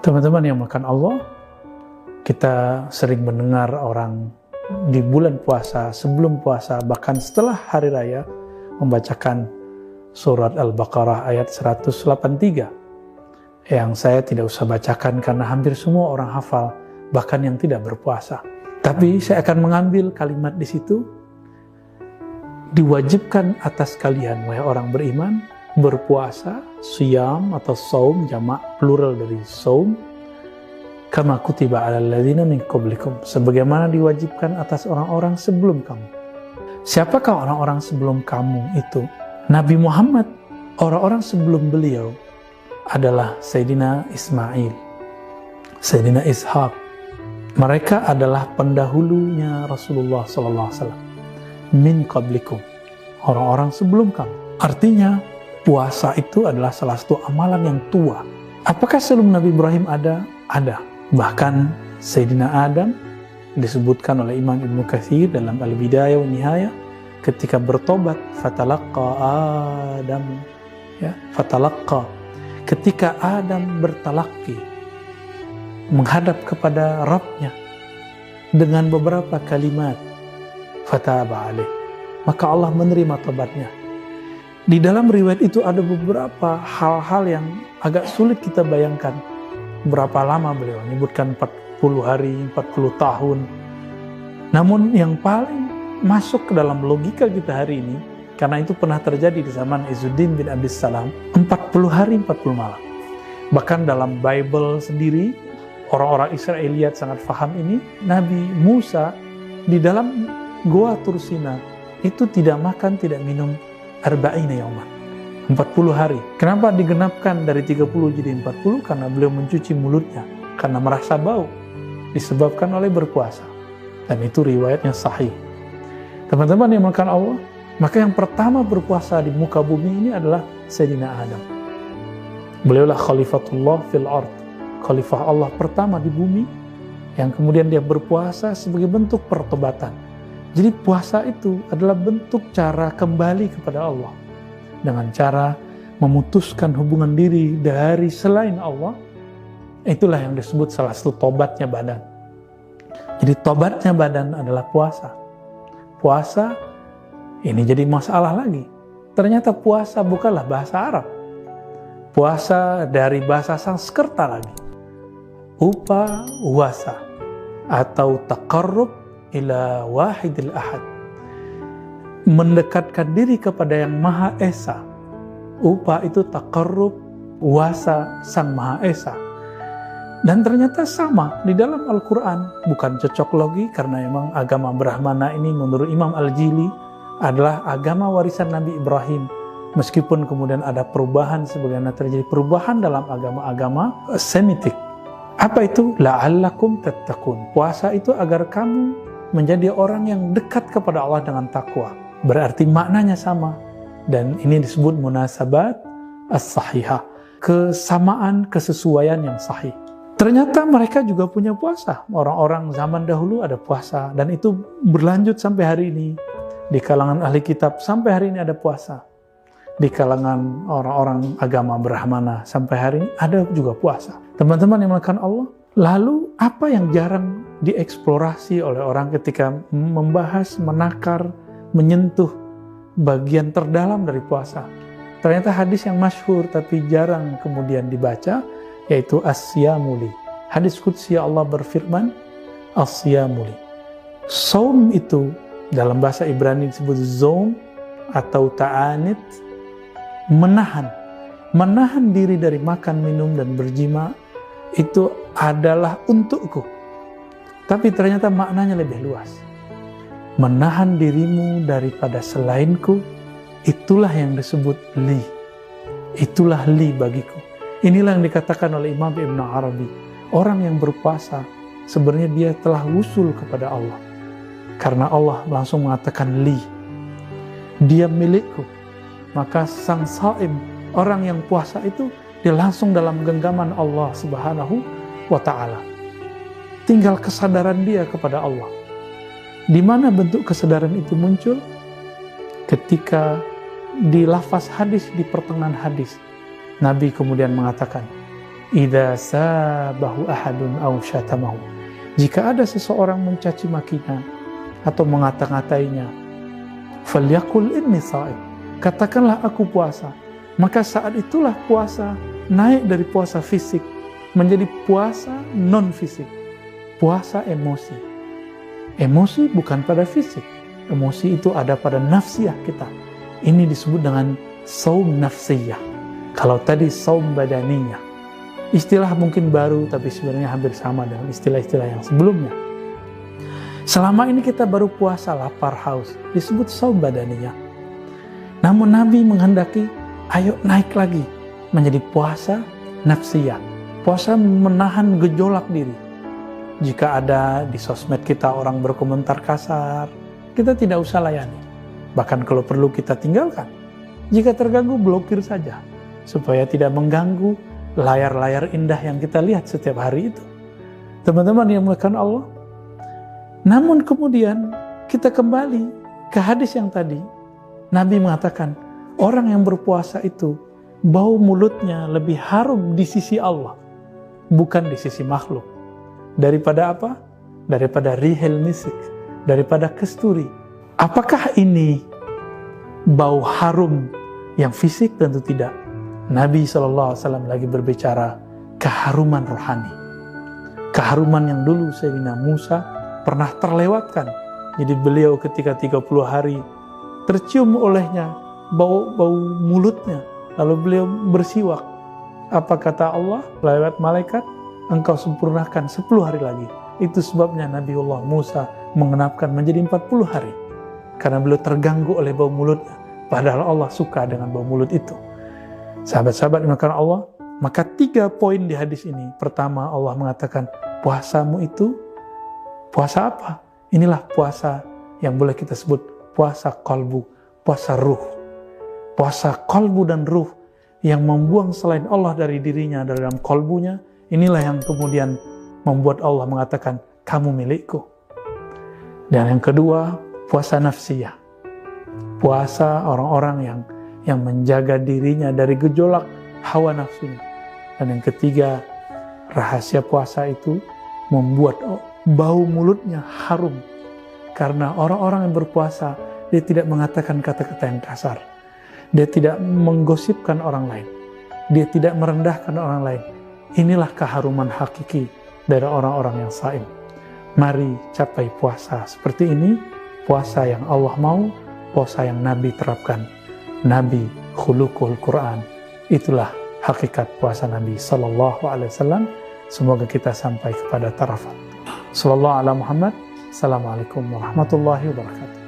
Teman-teman yang makan Allah, kita sering mendengar orang di bulan puasa, sebelum puasa, bahkan setelah hari raya, membacakan surat Al-Baqarah ayat 183. Yang saya tidak usah bacakan karena hampir semua orang hafal, bahkan yang tidak berpuasa. Tapi saya akan mengambil kalimat di situ, diwajibkan atas kalian, wahai orang beriman, berpuasa, siyam atau saum, jamak plural dari saum, kama kutiba alal ladzina min qablikum, sebagaimana diwajibkan atas orang-orang sebelum kamu. Siapakah orang-orang sebelum kamu itu? Nabi Muhammad, orang-orang sebelum beliau adalah Sayyidina Ismail, Sayyidina Ishaq. Mereka adalah pendahulunya Rasulullah SAW. Min qablikum, orang-orang sebelum kamu. Artinya, puasa itu adalah salah satu amalan yang tua. Apakah sebelum Nabi Ibrahim ada? Ada. Bahkan Sayyidina Adam disebutkan oleh Imam Ibnu Katsir dalam Al-Bidayah wa Nihayah ketika bertobat, fatalaqqa Adam, ya, fatalaqqa, ketika Adam bertalaqi menghadap kepada Rabb-nya dengan beberapa kalimat, fataba alaih, maka Allah menerima tobatnya. Di dalam riwayat itu ada beberapa hal-hal yang agak sulit kita bayangkan. Berapa lama beliau menyebutkan 40 hari, 40 tahun. Namun yang paling masuk ke dalam logika kita hari ini, karena itu pernah terjadi di zaman Izzuddin bin Abdis Salam, 40 hari, 40 malam. Bahkan dalam Bible sendiri, orang-orang Israeliat sangat paham ini, Nabi Musa di dalam Goa Tursina itu tidak makan, tidak minum arba'ina yauman, 40 hari. Kenapa digenapkan dari 30 jadi 40? Karena beliau mencuci mulutnya, karena merasa bau, disebabkan oleh berpuasa. Dan itu riwayatnya sahih. Teman-teman yang makan Allah, maka yang pertama berpuasa di muka bumi ini adalah Sayyidina Adam. Beliaulah Khalifatullah fil ard, Khalifah Allah pertama di bumi, yang kemudian dia berpuasa sebagai bentuk pertobatan. Jadi puasa itu adalah bentuk cara kembali kepada Allah dengan cara memutuskan hubungan diri dari selain Allah. Itulah yang disebut salah satu tobatnya badan. Jadi tobatnya badan adalah puasa. Puasa ini jadi masalah lagi. Ternyata puasa bukanlah bahasa Arab. Puasa dari bahasa Sanskerta lagi. Upawasa atau taqarrub ila wahidil ahad, mendekatkan diri kepada yang Maha Esa. Upa itu taqarrub, wasa sang Maha Esa. Dan ternyata sama di dalam Al-Quran, bukan cocok logi, karena memang agama Brahmana ini menurut Imam Al-Jili adalah agama warisan Nabi Ibrahim. Meskipun kemudian ada perubahan, sebagaimana terjadi perubahan dalam agama-agama Semitik. Apa itu? La'allakum tattaqun. Puasa itu agar kamu menjadi orang yang dekat kepada Allah dengan takwa. Berarti maknanya sama. Dan ini disebut munasabat as-sahihah. Kesamaan, kesesuaian yang sahih. Ternyata mereka juga punya puasa. Orang-orang zaman dahulu ada puasa. Dan itu berlanjut sampai hari ini. Di kalangan ahli kitab sampai hari ini ada puasa. Di kalangan orang-orang agama Brahmana sampai hari ini ada juga puasa. Teman-teman yang melakukan Allah, lalu apa yang jarang dieksplorasi oleh orang ketika membahas, menakar, menyentuh bagian terdalam dari puasa? Ternyata hadis yang masyhur tapi jarang kemudian dibaca, yaitu as-siyamuli. Hadis qudsi Allah berfirman, as-siyamuli. Saum itu dalam bahasa Ibrani disebut zoum atau ta'anit, menahan diri dari makan, minum, dan berjima. Itu adalah untukku. Tapi ternyata maknanya lebih luas. Menahan dirimu daripada selainku, itulah yang disebut li. Itulah li bagiku. Inilah yang dikatakan oleh Imam Ibn Arabi. Orang yang berpuasa, sebenarnya dia telah wusul kepada Allah. Karena Allah langsung mengatakan li. Dia milikku. Maka sang saim, orang yang puasa itu, dia langsung dalam genggaman Allah Subhanahu wa ta'ala. Tinggal kesadaran dia kepada Allah. Di mana bentuk kesadaran itu muncul? Ketika di lafaz hadis, di pertengahan hadis, Nabi kemudian mengatakan, idza sabahu ahadun aw syatamahu. Jika ada seseorang mencaci makinya atau mengata-ngatainya, falyaqul inni sha'im. Katakanlah aku puasa. Maka saat itulah puasa naik dari puasa fisik menjadi puasa non fisik, puasa emosi. Emosi bukan pada fisik, emosi itu ada pada nafsiyah kita. Ini disebut dengan saum nafsiyah. Kalau tadi saum badaniyah, istilah mungkin baru tapi sebenarnya hampir sama dengan istilah-istilah yang sebelumnya. Selama ini kita baru puasa lapar haus, disebut saum badaniyah. Namun Nabi menghendaki, ayo naik lagi menjadi puasa nafsiyah, puasa menahan gejolak diri. Jika ada di sosmed kita orang berkomentar kasar, kita tidak usah layani. Bahkan kalau perlu kita tinggalkan. Jika terganggu, blokir saja, supaya tidak mengganggu layar-layar indah yang kita lihat setiap hari itu. Teman-teman yang dimuliakan Allah. Namun kemudian kita kembali ke hadis yang tadi. Nabi mengatakan, orang yang berpuasa itu bau mulutnya lebih harum di sisi Allah, bukan di sisi makhluk. Daripada apa? Daripada rihil misik, daripada kasturi. Apakah ini bau harum yang fisik? Tentu tidak. Nabi SAW lagi berbicara keharuman rohani. Keharuman yang dulu Sayyidina Musa pernah terlewatkan. Jadi beliau ketika 30 hari tercium olehnya bau mulutnya, lalu beliau bersiwak. Apa kata Allah lewat malaikat? Engkau sempurnakan 10 hari lagi. Itu sebabnya Nabiullah Musa mengenapkan menjadi 40 hari. Karena beliau terganggu oleh bau mulutnya. Padahal Allah suka dengan bau mulut itu. Sahabat-sahabat dimakan Allah, maka 3 poin di hadis ini. Pertama, Allah mengatakan, puasamu itu puasa apa? Inilah puasa yang boleh kita sebut puasa qalbu, puasa ruh. Puasa qalbu dan ruh yang membuang selain Allah dari dirinya, dari dalam qalbunya. Inilah yang kemudian membuat Allah mengatakan, kamu milikku. Dan yang kedua, puasa nafsiyah. Puasa orang-orang yang menjaga dirinya dari gejolak hawa nafsunya. Dan yang ketiga, rahasia puasa itu membuat bau mulutnya harum. Karena orang-orang yang berpuasa, dia tidak mengatakan kata-kata yang kasar. Dia tidak menggosipkan orang lain. Dia tidak merendahkan orang lain. Inilah keharuman hakiki dari orang-orang yang saim. Mari capai puasa seperti ini, puasa yang Allah mau, puasa yang Nabi terapkan. Nabi khuluqul Quran. Itulah hakikat puasa Nabi sallallahu alaihi wasallam. Semoga kita sampai kepada tarafat. Sallallahu ala Muhammad. Assalamualaikum warahmatullahi wabarakatuh.